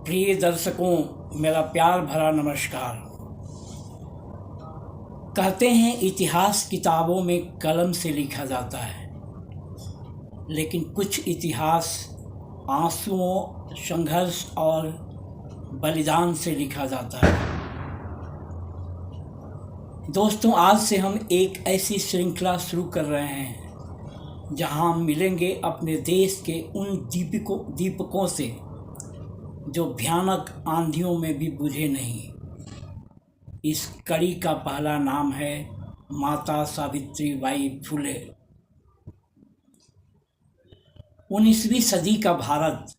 प्रिय दर्शकों, मेरा प्यार भरा नमस्कार। कहते हैं इतिहास किताबों में कलम से लिखा जाता है, लेकिन कुछ इतिहास आंसुओं, संघर्ष और बलिदान से लिखा जाता है। दोस्तों, आज से हम एक ऐसी श्रृंखला शुरू कर रहे हैं जहां हम मिलेंगे अपने देश के उन दीपकों से जो भयानक आंधियों में भी बुझे नहीं। इस कड़ी का पहला नाम है माता सावित्रीबाई फुले। 19वीं सदी का भारत,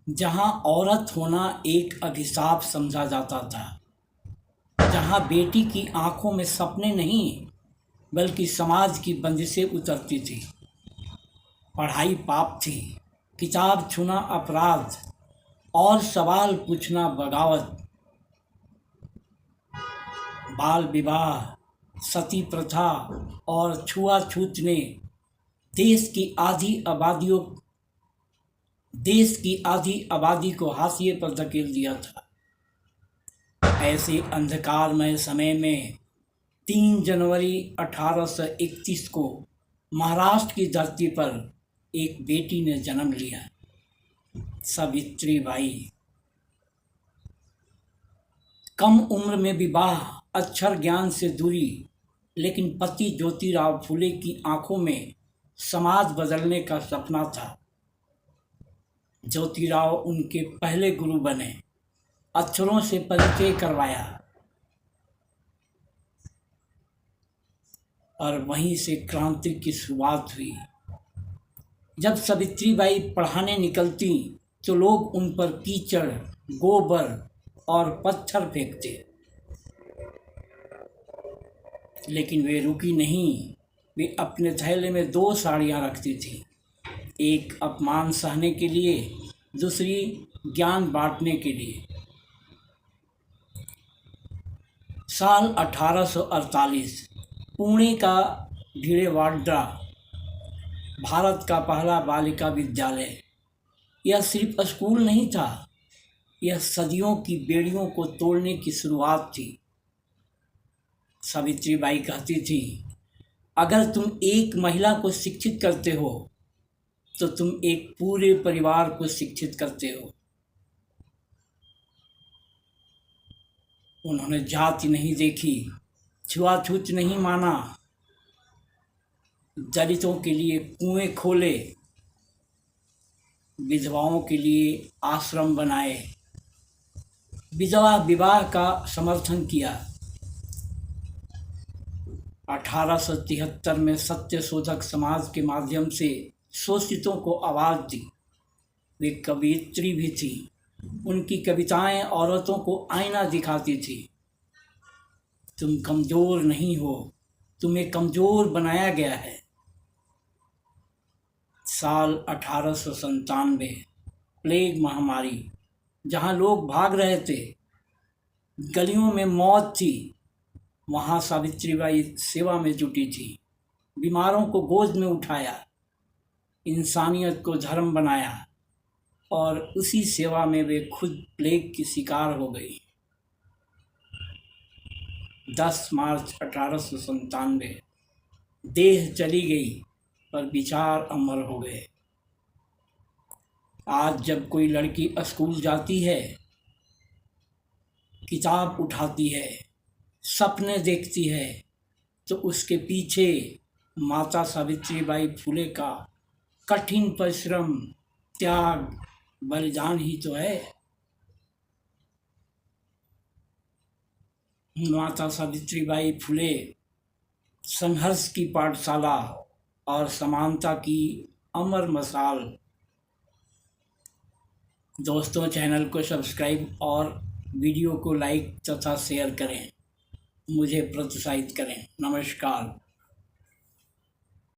जहां औरत होना एक अभिशाप समझा जाता था, जहां बेटी की आंखों में सपने नहीं बल्कि समाज की बंदिशें उतरती थी। पढ़ाई पाप थी, किताब छूना अपराध और सवाल पूछना बगावत। बाल विवाह, सती प्रथा और छुआछूत ने देश की आधी आबादी को हाशिए पर धकेल दिया था। ऐसे अंधकारमय समय में 3 जनवरी 1831 को महाराष्ट्र की धरती पर एक बेटी ने जन्म लिया, सावित्रीबाई। कम उम्र में विवाह, अक्षर ज्ञान से दूरी, लेकिन पति ज्योतिराव फुले की आंखों में समाज बदलने का सपना था। ज्योतिराव उनके पहले गुरु बने, अक्षरों से परिचय करवाया और वहीं से क्रांति की शुरुआत हुई। जब सावित्रीबाई पढ़ाने निकलती तो लोग उन पर कीचड़, गोबर और पत्थर फेंकते, लेकिन वे रुकी नहीं। वे अपने थैले में 2 साड़ियाँ रखती थी, एक अपमान सहने के लिए, दूसरी ज्ञान बांटने के लिए। साल 1848 पुणे का भिडेवाड़ा भारत का पहला बालिका विद्यालय। यह सिर्फ स्कूल नहीं था, यह सदियों की बेड़ियों को तोड़ने की शुरुआत थी। सावित्रीबाई कहती थी, अगर तुम एक महिला को शिक्षित करते हो तो तुम एक पूरे परिवार को शिक्षित करते हो। उन्होंने जाति नहीं देखी, छुआछूत नहीं माना, दलितों के लिए कुएं खोले, विधवाओं के लिए आश्रम बनाए, विधवा विवाह का समर्थन किया। 1873 में सत्य शोधक समाज के माध्यम से शोषितों को आवाज़ दी। वे कवयित्री भी थी। उनकी कविताएं औरतों को आईना दिखाती थी। तुम कमज़ोर नहीं हो, तुम्हें कमज़ोर बनाया गया है। साल 1897 प्लेग महामारी, जहां लोग भाग रहे थे, गलियों में मौत थी, वहां सावित्रीबाई सेवा में जुटी थी। बीमारों को गोद में उठाया, इंसानियत को धर्म बनाया और उसी सेवा में वे खुद प्लेग की शिकार हो गई। 10 मार्च 1897 देह चली गई पर विचार अमर हो गए। आज जब कोई लड़की स्कूल जाती है, किताब उठाती है, सपने देखती है, तो उसके पीछे माता सावित्रीबाई फुले का कठिन परिश्रम, त्याग, बलिदान ही तो है। माता सावित्रीबाई फुले संघर्ष की पाठशाला और समानता की अमर मसाल। दोस्तों, चैनल को सब्सक्राइब और वीडियो को लाइक तथा शेयर करें, मुझे प्रोत्साहित करें। नमस्कार।